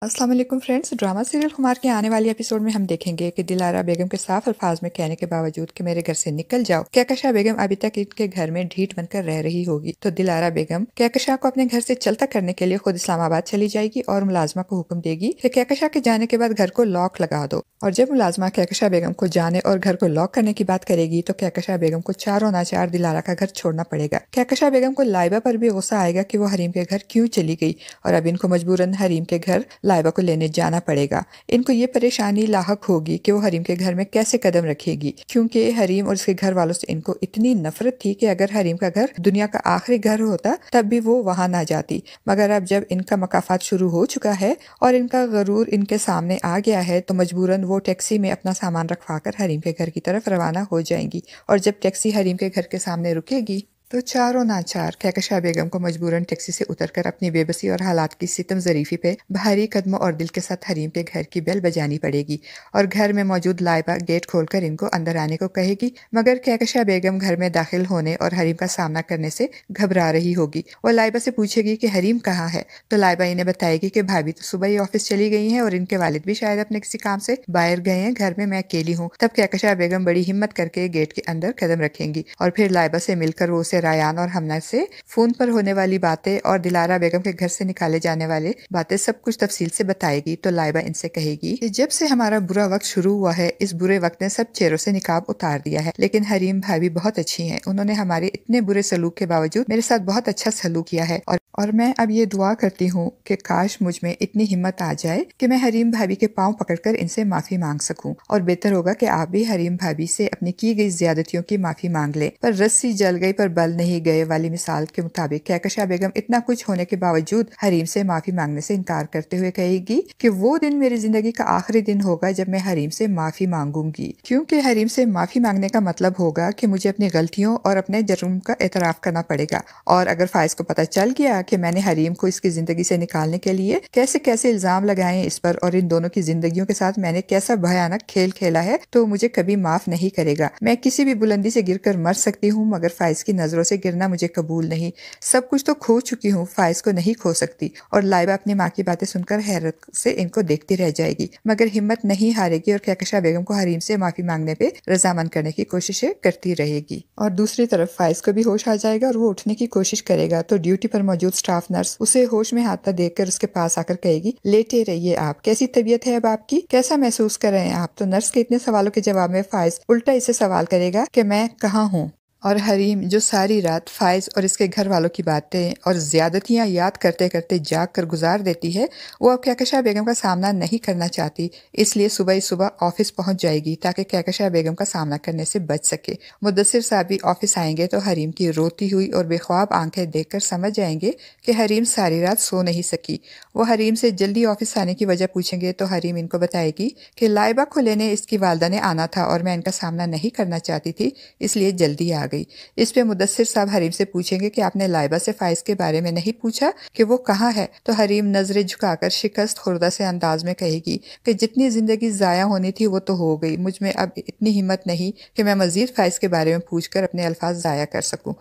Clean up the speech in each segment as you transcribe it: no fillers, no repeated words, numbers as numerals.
अस्सलाम वालेकुम friends. Drama serial खुमार के आने वाले एपिसोड में हम देखेंगे कि दिलारा बेगम के साफ अल्फाज में कहने के बावजूद कि मेरे घर से निकल जाओ, कहकशा बेगम अभी तक इनके घर में ढीठ बनकर रह रही होगी। तो दिलारा बेगम कहकशा को अपने घर से चलता करने के लिए खुद इस्लामाबाद चली जाएगी और मुलाजमा को हुक्म देगी कि कहकशा के जाने के बाद घर को लॉक लगा दो। और जब मुलाजमा कहकशा बेगम को जाने और घर को लॉक करने की बात करेगी तो कहकशा बेगम को चारों नाचार दिलारा का घर छोड़ना पड़ेगा। कहकशा बेगम को लाइबा पर भी गुस्सा आएगा कि वो हरीम के घर क्यों चली गई और अब इनको मजबूरन हरीम के घर लाइबा को लेने जाना पड़ेगा। इनको ये परेशानी लाहक होगी कि वो हरीम के घर में कैसे कदम रखेगी, क्योंकि हरीम और उसके घर वालों से इनको इतनी नफरत थी कि अगर हरीम का घर दुनिया का आखिरी घर होता तब भी वो वहां ना जाती। मगर अब जब इनका मकाफात शुरू हो चुका है और इनका गरूर इनके सामने आ गया है तो मजबूरन वो टैक्सी में अपना सामान रखवाकर हरीम के घर की तरफ रवाना हो जाएंगी। और जब टैक्सी हरीम के घर के सामने रुकेगी तो चारों नाचार कहकशा बेगम को मजबूरन टैक्सी से उतरकर अपनी बेबसी और हालात की सितम ज़रीफी पे भारी कदमों और दिल के साथ हरीम के घर की बेल बजानी पड़ेगी और घर में मौजूद लाइबा गेट खोलकर इनको अंदर आने को कहेगी। मगर कहकशा बेगम घर में दाखिल होने और हरीम का सामना करने से घबरा रही होगी। वो लाइबा से पूछेगी कि हरीम कहाँ है, तो लाइबा इन्हें बताएगी कि भाभी तो सुबह ही ऑफिस चली गई हैं और इनके वालिद भी शायद अपने किसी काम से बाहर गए हैं, घर में मैं अकेली हूँ। तब कहकशा बेगम बड़ी हिम्मत करके गेट के अंदर कदम रखेंगी और फिर लाइबा से मिलकर वो उसे रायान और हमना से फोन पर होने वाली बातें और दिलारा बेगम के घर से निकाले जाने वाले बातें सब कुछ तफसील से बताएगी। तो लाइबा इनसे कहेगी कि जब से हमारा बुरा वक्त शुरू हुआ है इस बुरे वक्त ने सब चेहरों से निकाब उतार दिया है, लेकिन हरीम भाभी बहुत अच्छी हैं, उन्होंने हमारे इतने बुरे सलूक के बावजूद मेरे साथ बहुत अच्छा सलूक किया है और मैं अब ये दुआ करती हूँ कि काश मुझ में इतनी हिम्मत आ जाए कि मैं हरीम भाभी के पांव पकड़कर इनसे माफी मांग सकूं। और बेहतर होगा कि आप भी हरीम भाभी से अपनी की गई ज्यादतियों की माफी मांग ले। पर रस्सी जल गई पर बल नहीं गए वाली मिसाल के मुताबिक कहकशा बेगम इतना कुछ होने के बावजूद हरीम से माफी मांगने से इनकार करते हुए कहेगी कि वो दिन मेरी जिंदगी का आखिरी दिन होगा जब मैं हरीम से माफी मांगूंगी, क्योंकि हरीम से माफी मांगने का मतलब होगा कि मुझे अपनी गलतियों और अपने जुर्म का एतराफ करना पड़ेगा। और अगर फाइज को पता चल गया कि मैंने हरीम को इसकी जिंदगी से निकालने के लिए कैसे कैसे इल्जाम लगाए इस पर और इन दोनों की जिंदगियों के साथ मैंने कैसा भयानक खेल खेला है, तो मुझे कभी माफ नहीं करेगा। मैं किसी भी बुलंदी से गिरकर मर सकती हूँ मगर फाइज की नजरों से गिरना मुझे कबूल नहीं। सब कुछ तो खो चुकी हूँ, फाइज को नहीं खो सकती। और लाइबा अपनी माँ की बातें सुनकर हैरत से इनको देखती रह जाएगी मगर हिम्मत नहीं हारेगी और कहकशा बेगम को हरीम से माफी मांगने पे रजामंद करने की कोशिशें करती रहेगी। और दूसरी तरफ फाइज को भी होश आ जाएगा और वो उठने की कोशिश करेगा तो ड्यूटी पर मौजूद स्टाफ नर्स उसे होश में आता देखकर उसके पास आकर कहेगी, लेटे रहिए आप, कैसी तबीयत है अब आपकी, कैसा महसूस कर रहे हैं आप। तो नर्स के इतने सवालों के जवाब में फाइज उल्टा इसे सवाल करेगा कि मैं कहाँ हूँ। और हरीम जो सारी रात फाइज और इसके घर वालों की बातें और ज्यादतियां याद करते करते जाग कर गुजार देती है, वो अब कहकशा बेगम का सामना नहीं करना चाहती, इसलिए सुबह ही सुबह ऑफिस पहुंच जाएगी ताकि कहकशा बेगम का सामना करने से बच सके। मुद्दसिर साहब भी ऑफिस आएंगे तो हरीम की रोती हुई और बेख्वाब आंखें देखकर समझ जाएंगे कि हरीम सारी रात सो नहीं सकी। वो हरीम से जल्दी ऑफिस आने की वजह पूछेंगे तो हरीम इनको बताएगी कि लाइबा को लेने इसकी वालदा ने आना था और मैं इनका सामना नहीं करना चाहती थी, इसलिए जल्दी आ गई। इस पे मुद्दसिर साहब हरीम से पूछेंगे कि आपने लाइबा से फाइज के बारे में नहीं पूछा कि वो कहाँ है। तो हरीम नजरें झुकाकर शिकस्त खुर्दा से अंदाज में कहेगी कि जितनी जिंदगी जाया होनी थी वो तो हो गई, मुझ में अब इतनी हिम्मत नहीं कि मैं मजीद फाइज के बारे में पूछकर अपने अल्फाज जाया कर सकूं।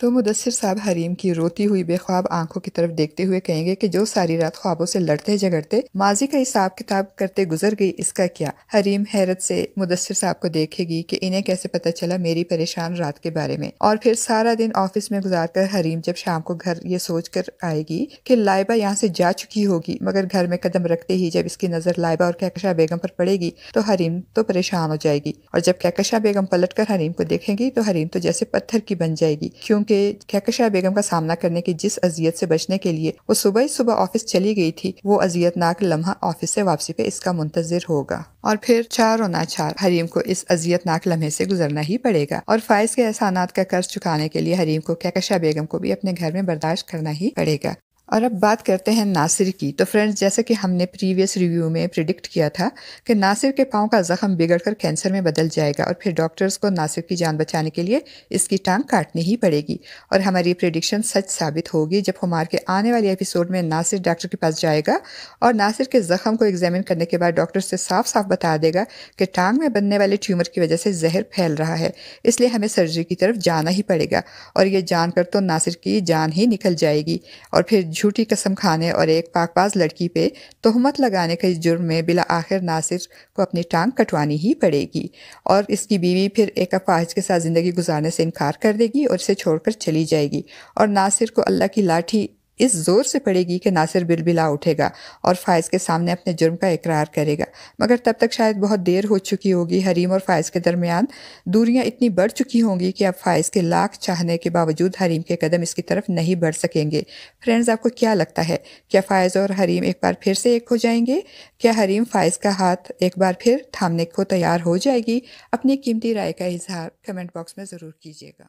तो मुदस्सिर साहब हरीम की रोती हुई बेख्वाब आंखों की तरफ देखते हुए कहेंगे कि जो सारी रात ख्वाबों से लड़ते झगड़ते माजी का हिसाब किताब करते गुजर गई, इसका क्या। हरीम हैरत से मुदस्सिर साहब को देखेगी कि इन्हें कैसे पता चला मेरी परेशान रात के बारे में। और फिर सारा दिन ऑफिस में गुजार कर हरीम जब शाम को घर ये सोच कर आएगी कि लाइबा यहाँ से जा चुकी होगी, मगर घर में कदम रखते ही जब इसकी नजर लाइबा और कहकशा बेगम पर पड़ेगी तो हरीम तो परेशान हो जाएगी। और जब कहकशा बेगम पलट कर हरीम को देखेंगी तो हरीम तो जैसे पत्थर की बन जाएगी, क्योंकि कहकशा बेगम का सामना करने की जिस अजियत से बचने के लिए वो सुबह ही सुबह ऑफिस चली गई थी, वो अजियतनाक लम्हा ऑफिस से वापसी पे इसका मुंतजिर होगा। और फिर चारों नाचार हरीम को इस अजियतनाक लम्हे से गुजरना ही पड़ेगा और फाइज के एहसानात का कर्ज चुकाने के लिए हरीम को कहकशा बेगम को भी अपने घर में बर्दाश्त करना ही पड़ेगा। और अब बात करते हैं नासिर की। तो फ्रेंड्स, जैसे कि हमने प्रीवियस रिव्यू में प्रिडिक्ट किया था कि नासिर के पांव का जख्म बिगड़कर कैंसर में बदल जाएगा और फिर डॉक्टर्स को नासिर की जान बचाने के लिए इसकी टांग काटनी ही पड़ेगी। और हमारी प्रिडिक्शन सच साबित होगी जब हुमार के आने वाले एपिसोड में नासिर डॉक्टर के पास जाएगा और नासिर के जख्म को एग्जामिन करने के बाद डॉक्टर से साफ साफ बता देगा कि टांग में बनने वाले ट्यूमर की वजह से जहर फैल रहा है, इसलिए हमें सर्जरी की तरफ जाना ही पड़ेगा। और ये जानकर तो नासिर की जान ही निकल जाएगी और फिर جھوٹی قسم کھانے اور ایک پاک باز لڑکی پہ تہمت لگانے کے جرم میں بالآخر ناصر کو اپنی ٹانگ کٹوانی ہی پڑے گی، اور اس کی بیوی پھر ایک افواج کے ساتھ زندگی گزارنے سے انکار کر دے گی اور اسے چھوڑ کر چلی جائے گی، اور ناصر کو اللہ کی لاٹھی اس زور سے پڑے گی کہ ناصر بلبلا اٹھے گا اور فائز کے سامنے اپنے جرم کا اقرار کرے گا، مگر تب تک شاید بہت دیر ہو چکی ہوگی۔ حریم اور فائز کے درمیان دوریاں اتنی بڑھ چکی ہوں گی کہ اب فائز کے لاکھ چاہنے کے باوجود حریم کے قدم اس کی طرف نہیں بڑھ سکیں گے۔ فرینڈز، آپ کو کیا لگتا ہے؟ کیا فائز اور حریم ایک بار پھر سے ایک ہو جائیں گے؟ کیا حریم فائز کا ہاتھ ایک بار پھر تھامنے کو تیار ہو جائے گی؟ اپنی قیمتی رائے کا اظہار کمنٹ باکس میں ضرور کیجیے گا۔